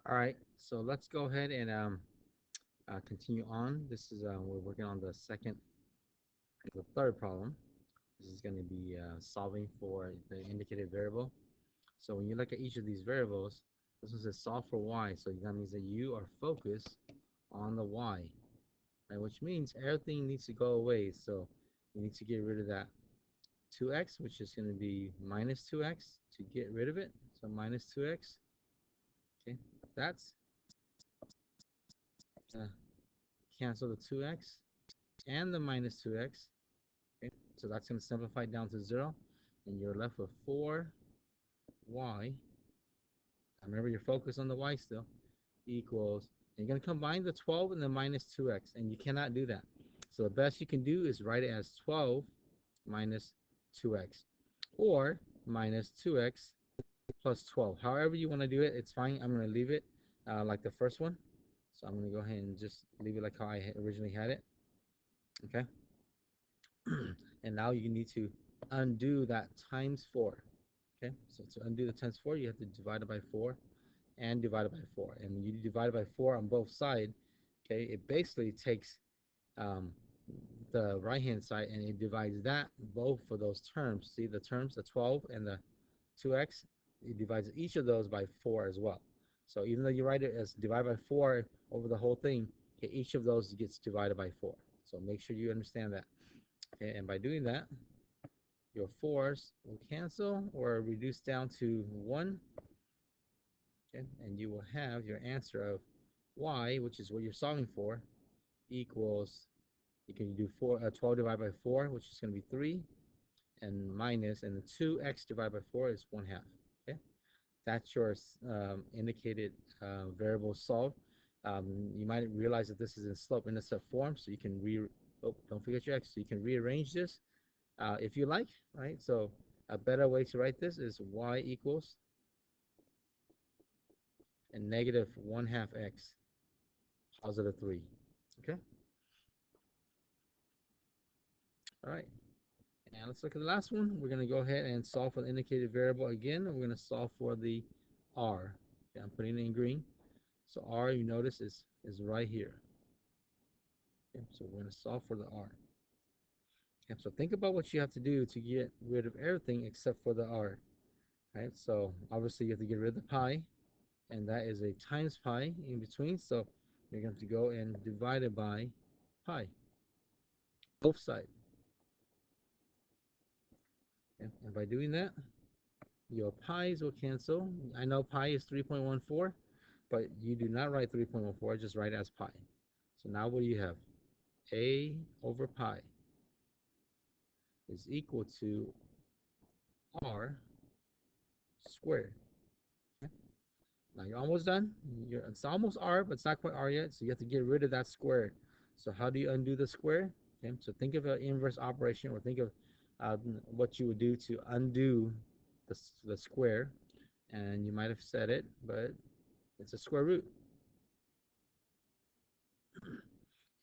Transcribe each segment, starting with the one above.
All right, so let's go ahead and continue on. This is we're working on the third problem. This is going to be solving for the indicated variable. So when you look at each of these variables, this one says solve for y. So that means that you are focused on the y, right? Which means everything needs to go away. So you need to get rid of that 2x, which is going to be minus 2x to get rid of it. So minus 2x. Okay, that's uh, cancel the 2x and the minus 2x. Okay, so that's going to simplify down to 0, and you're left with 4y. Remember, you're focused on the y still, equals, and you're going to combine the 12 and the minus 2x, and you cannot do that. So the best you can do is write it as 12 minus 2x, or minus 2x plus 12. However you want to do it, it's fine. I'm going to leave it like the first one. So I'm going to go ahead and just leave it like how I originally had it. Okay. And now you need to undo that times 4. Okay, so to undo the times 4, you have to divide it by 4 and divide it by 4. And when you divide it by 4 on both sides, okay, it basically takes um, the right hand side and it divides that both for those terms. See the terms, the 12 and the 2x, it divides each of those by 4 as well. So even though you write it as divide by 4 over the whole thing, okay, each of those gets divided by 4. So make sure you understand that. Okay, and by doing that, your 4's will cancel or reduce down to 1. Okay, and you will have your answer of y, which is what you're solving for, equals, you can do 12 divided by 4, which is going to be 3, and minus, and the 2x divided by 4 is 1/2. Okay, that's your indicated variable solved. You might realize that this is in slope-intercept form, so you can don't forget your x, so you can rearrange this if you like, right? So a better way to write this is y equals and negative 1/2 x positive 3. Okay, all right. And let's look at the last one. We're going to go ahead and solve for the indicated variable again. We're going to solve for the r. Okay, I'm putting it in green. So r, you notice, is right here. Okay, so we're going to solve for the r. Okay, so think about what you have to do to get rid of everything except for the r. Right, so obviously you have to get rid of the pi, and that is a times pi in between. So you're going to go and divide it by pi, both sides. Okay, and by doing that, your pi's will cancel. I know pi is 3.14, but you do not write 3.14, just write it as pi. So now what do you have? A over pi is equal to r squared. Okay? Now you're almost done. It's almost r, but it's not quite r yet, so you have to get rid of that square. So how do you undo the square? Okay, so think of an inverse operation, or think of what you would do to undo the square. And you might have said it, but it's a square root.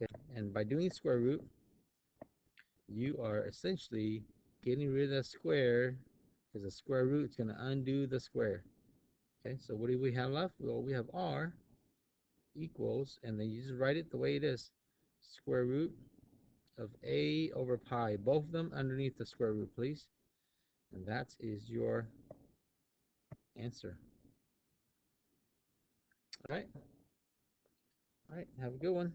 Okay, and by doing square root, you are essentially getting rid of the square, because the square root is going to undo the square. Okay, so what do we have left? Well, we have r equals, and then you just write it the way it is, square root of a over pi, both of them underneath the square root, please. And that is your answer. All right. All right, have a good one.